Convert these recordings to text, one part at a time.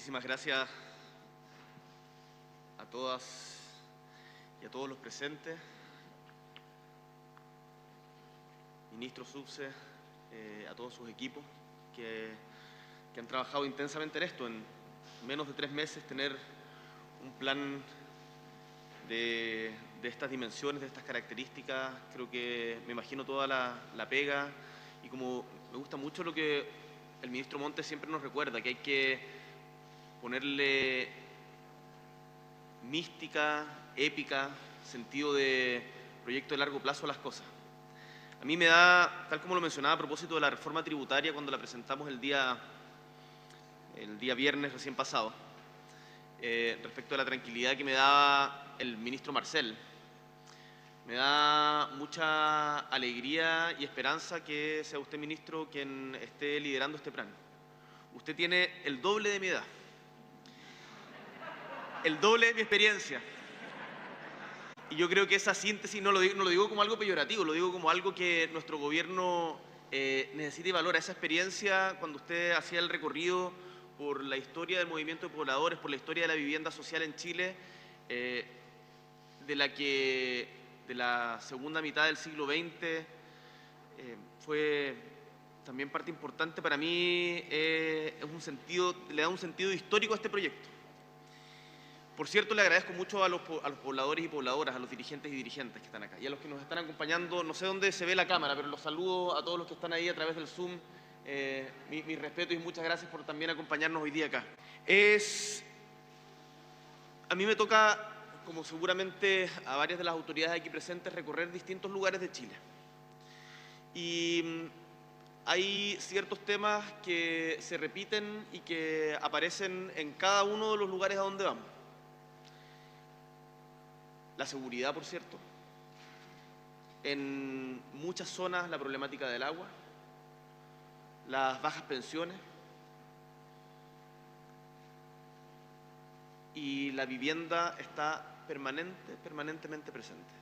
Muchísimas gracias a todas y a todos los presentes, ministro Subse, a todos sus equipos que han trabajado intensamente en esto. En menos de 3 meses tener un plan de estas dimensiones, de estas características, creo que me imagino toda la pega, y como me gusta mucho lo que el ministro Montes siempre nos recuerda, que hay que ponerle mística, épica, sentido de proyecto de largo plazo a las cosas. A mí me da, tal como lo mencionaba a propósito de la reforma tributaria cuando la presentamos el día viernes recién pasado, respecto a la tranquilidad que me daba el ministro Marcel. Me da mucha alegría y esperanza que sea usted, ministro, quien esté liderando este plan. Usted tiene el doble de mi edad, el doble de mi experiencia. Y yo creo que esa síntesis, no lo digo como algo peyorativo, lo digo como algo que nuestro gobierno necesita y valora. Esa experiencia, cuando usted hacía el recorrido por la historia del movimiento de pobladores, por la historia de la vivienda social en Chile, de la segunda mitad del siglo XX, fue también parte importante para mí, le da un sentido histórico a este proyecto. Por cierto, le agradezco mucho a los pobladores y pobladoras, a los dirigentes y dirigentes que están acá, y a los que nos están acompañando. No sé dónde se ve la cámara, pero los saludo a todos los que están ahí a través del Zoom. Mi respeto y muchas gracias por también acompañarnos hoy día acá. A mí me toca, como seguramente a varias de las autoridades aquí presentes, recorrer distintos lugares de Chile. Y hay ciertos temas que se repiten y que aparecen en cada uno de los lugares a donde vamos. La seguridad, por cierto. En muchas zonas la problemática del agua, las bajas pensiones y la vivienda está permanentemente presente.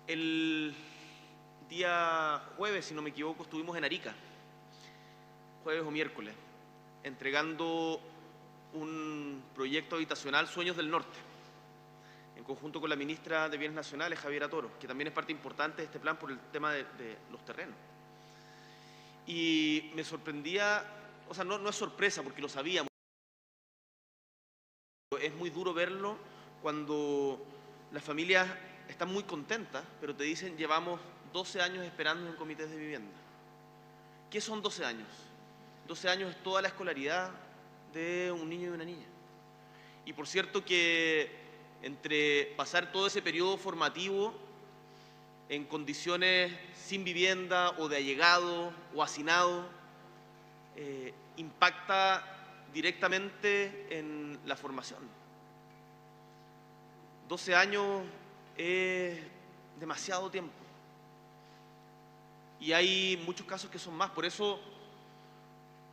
El día jueves, si no me equivoco, estuvimos en Arica, jueves o miércoles, entregando un proyecto habitacional, Sueños del Norte, en conjunto con la ministra de Bienes Nacionales, Javiera Toro, que también es parte importante de este plan por el tema de los terrenos. Y me sorprendía, o sea, no es sorpresa porque lo sabíamos, es muy duro verlo cuando las familias están muy contentas, pero te dicen: llevamos 12 años esperando en comités de vivienda. ¿Qué son 12 años? 12 años es toda la escolaridad de un niño y una niña. Y por cierto que entre pasar todo ese periodo formativo en condiciones sin vivienda o de allegado o hacinado, impacta directamente en la formación. 12 años es demasiado tiempo. Y hay muchos casos que son más. Por eso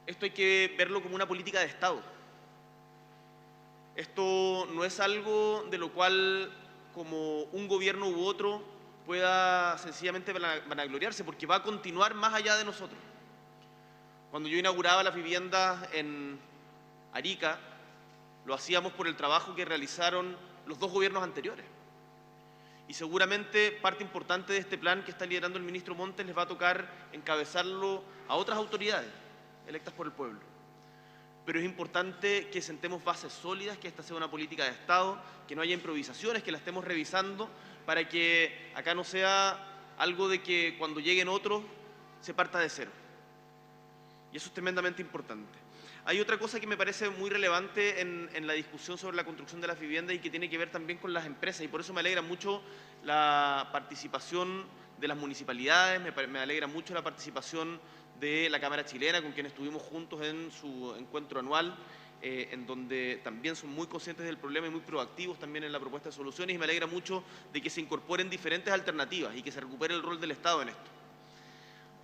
esto hay que verlo como una política de Estado. Esto no es algo de lo cual, como un gobierno u otro, pueda sencillamente vanagloriarse, porque va a continuar más allá de nosotros. Cuando yo inauguraba las viviendas en Arica, lo hacíamos por el trabajo que realizaron los 2 gobiernos anteriores. Y seguramente parte importante de este plan que está liderando el ministro Montes les va a tocar encabezarlo a otras autoridades electas por el pueblo. Pero es importante que sentemos bases sólidas, que esta sea una política de Estado, que no haya improvisaciones, que la estemos revisando para que acá no sea algo de que cuando lleguen otros se parta de cero. Y eso es tremendamente importante. Hay otra cosa que me parece muy relevante en la discusión sobre la construcción de las viviendas y que tiene que ver también con las empresas, y por eso me alegra mucho la participación de las municipalidades, me alegra mucho la participación de la Cámara Chilena, con quien estuvimos juntos en su encuentro anual, en donde también son muy conscientes del problema y muy proactivos también en la propuesta de soluciones, y me alegra mucho de que se incorporen diferentes alternativas y que se recupere el rol del Estado en esto.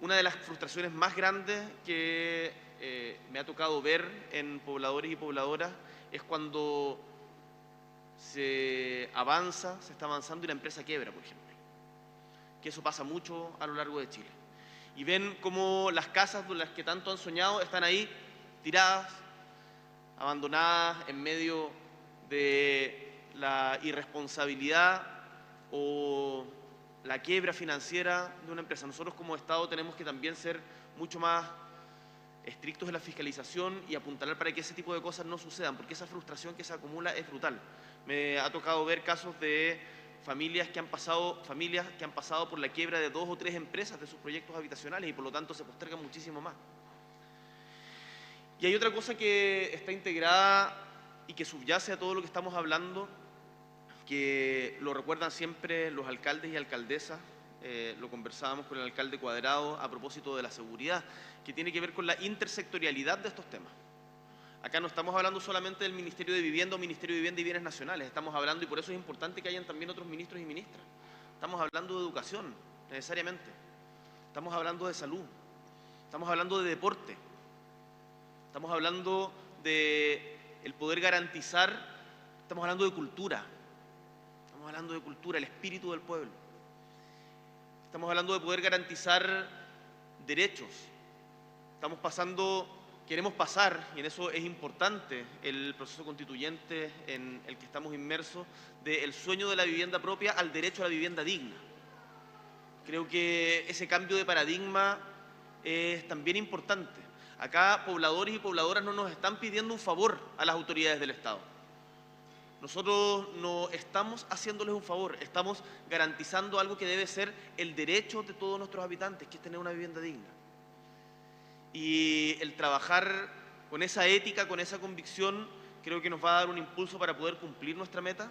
Una de las frustraciones más grandes que me ha tocado ver en pobladores y pobladoras es cuando se está avanzando y la empresa quiebra, por ejemplo. Que eso pasa mucho a lo largo de Chile. Y ven cómo las casas de las que tanto han soñado están ahí tiradas, abandonadas en medio de la irresponsabilidad o la quiebra financiera de una empresa. Nosotros como Estado tenemos que también ser mucho más estrictos en la fiscalización y apuntalar para que ese tipo de cosas no sucedan, porque esa frustración que se acumula es brutal. Me ha tocado ver casos de familias que han pasado por la quiebra de 2 o 3 empresas de sus proyectos habitacionales y por lo tanto se postergan muchísimo más. Y hay otra cosa que está integrada y que subyace a todo lo que estamos hablando, que lo recuerdan siempre los alcaldes y alcaldesas. Lo conversábamos con el alcalde Cuadrado a propósito de la seguridad, que tiene que ver con la intersectorialidad de estos temas. Acá no estamos hablando solamente del Ministerio de Vivienda o Ministerio de Vivienda y Bienes Nacionales, estamos hablando, y por eso es importante que hayan también otros ministros y ministras, estamos hablando de educación, necesariamente, estamos hablando de salud, estamos hablando de deporte, estamos hablando de el poder garantizar, estamos hablando de cultura, el espíritu del pueblo. Estamos hablando de poder garantizar derechos. Queremos pasar, y en eso es importante el proceso constituyente en el que estamos inmersos, del sueño de la vivienda propia al derecho a la vivienda digna. Creo que ese cambio de paradigma es también importante. Acá pobladores y pobladoras no nos están pidiendo un favor a las autoridades del Estado. Nosotros no estamos haciéndoles un favor, estamos garantizando algo que debe ser el derecho de todos nuestros habitantes, que es tener una vivienda digna. Y el trabajar con esa ética, con esa convicción, creo que nos va a dar un impulso para poder cumplir nuestra meta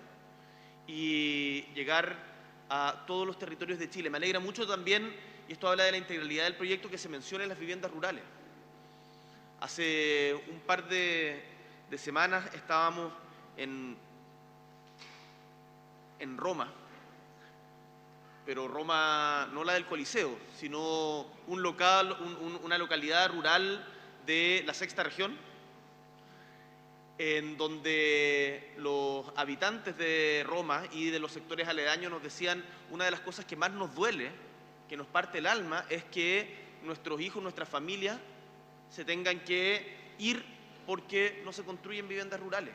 y llegar a todos los territorios de Chile. Me alegra mucho también, y esto habla de la integralidad del proyecto, que se mencionen las viviendas rurales. Hace un par de semanas estábamos en Roma, pero Roma no la del Coliseo, sino una localidad rural de la sexta región, en donde los habitantes de Roma y de los sectores aledaños nos decían: una de las cosas que más nos duele, que nos parte el alma, es que nuestros hijos, nuestras familias, se tengan que ir porque no se construyen viviendas rurales.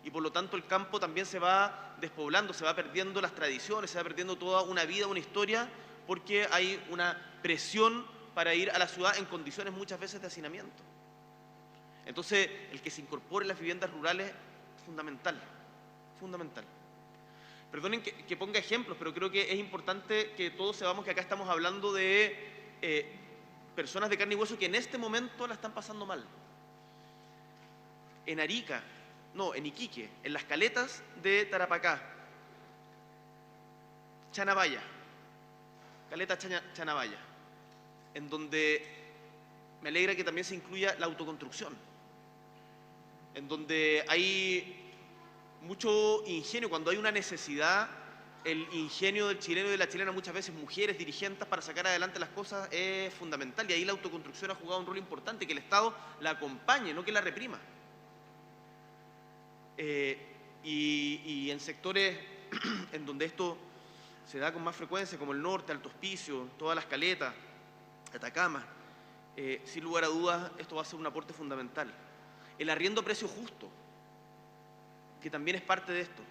Y por lo tanto el campo también se va despoblando, se va perdiendo las tradiciones, se va perdiendo toda una vida, una historia, porque hay una presión para ir a la ciudad en condiciones muchas veces de hacinamiento. Entonces, el que se incorpore las viviendas rurales es fundamental, fundamental. Perdonen que ponga ejemplos, pero creo que es importante que todos sepamos que acá estamos hablando de personas de carne y hueso que en este momento la están pasando mal. En Iquique, en las caletas de Tarapacá, Chanabaya, caleta Chanabaya, en donde me alegra que también se incluya la autoconstrucción, en donde hay mucho ingenio, cuando hay una necesidad, el ingenio del chileno y de la chilena, muchas veces mujeres dirigentes, para sacar adelante las cosas es fundamental, y ahí la autoconstrucción ha jugado un rol importante, que el Estado la acompañe, no que la reprima. Y en sectores en donde esto se da con más frecuencia, como el norte, Alto Hospicio, todas las caletas, Atacama, sin lugar a dudas esto va a ser un aporte fundamental. El arriendo a precio justo, que también es parte de esto,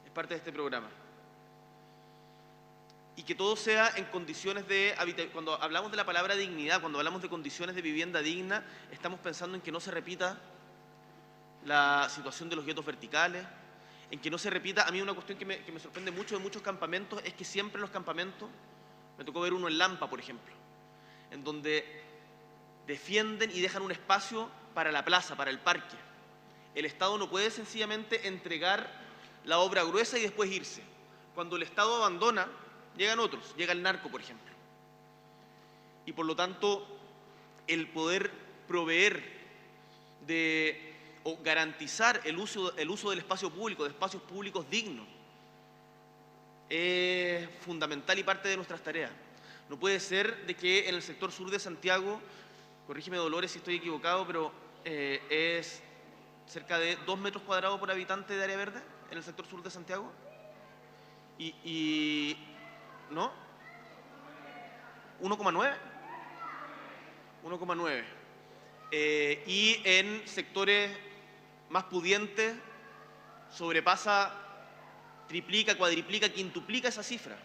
es parte de este programa. Y que todo sea en condiciones de habitación. Cuando hablamos de la palabra dignidad, cuando hablamos de condiciones de vivienda digna, estamos pensando en que no se repita la situación de los guetos verticales, en que no se repita. A mí una cuestión que me sorprende mucho de muchos campamentos es que siempre en los campamentos, me tocó ver uno en Lampa, por ejemplo, en donde defienden y dejan un espacio para la plaza, para el parque. El Estado no puede sencillamente entregar la obra gruesa y después irse. Cuando el Estado abandona, llegan otros, llega el narco, por ejemplo. Y por lo tanto, el poder proveer o garantizar el uso del espacio público, de espacios públicos dignos, es fundamental y parte de nuestras tareas. No puede ser de que en el sector sur de Santiago, corrígeme Dolores si estoy equivocado, pero es cerca de 2 metros cuadrados por habitante de área verde en el sector sur de Santiago. ¿No? 1,9. 1,9. Y en sectores más pudientes sobrepasa, triplica, cuadriplica, quintuplica esa cifra.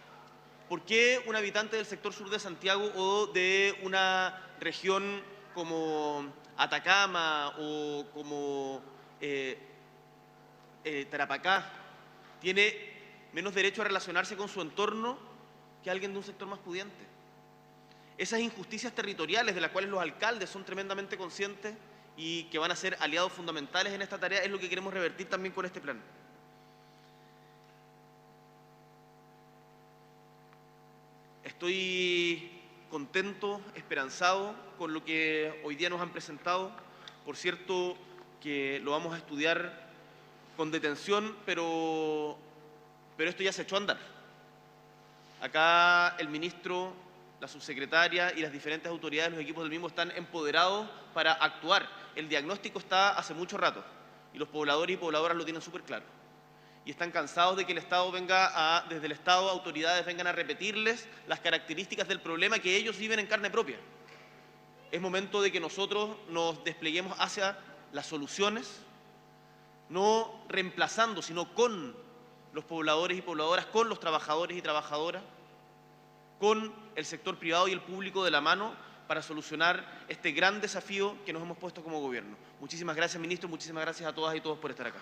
¿Por qué un habitante del sector sur de Santiago o de una región como Atacama o como Tarapacá tiene menos derecho a relacionarse con su entorno que alguien de un sector más pudiente? Esas injusticias territoriales de las cuales los alcaldes son tremendamente conscientes y que van a ser aliados fundamentales en esta tarea es lo que queremos revertir también con este plan. Estoy contento, esperanzado con lo que hoy día nos han presentado. Por cierto, que lo vamos a estudiar con detención, pero esto ya se echó a andar. Acá el ministro, la subsecretaria y las diferentes autoridades, los equipos del mismo están empoderados para actuar. El diagnóstico está hace mucho rato y los pobladores y pobladoras lo tienen súper claro. Y están cansados de que el Estado desde el Estado, autoridades vengan a repetirles las características del problema que ellos viven en carne propia. Es momento de que nosotros nos despleguemos hacia las soluciones, no reemplazando, sino con los pobladores y pobladoras, con los trabajadores y trabajadoras, con el sector privado y el público de la mano para solucionar este gran desafío que nos hemos puesto como gobierno. Muchísimas gracias, ministro, muchísimas gracias a todas y todos por estar acá.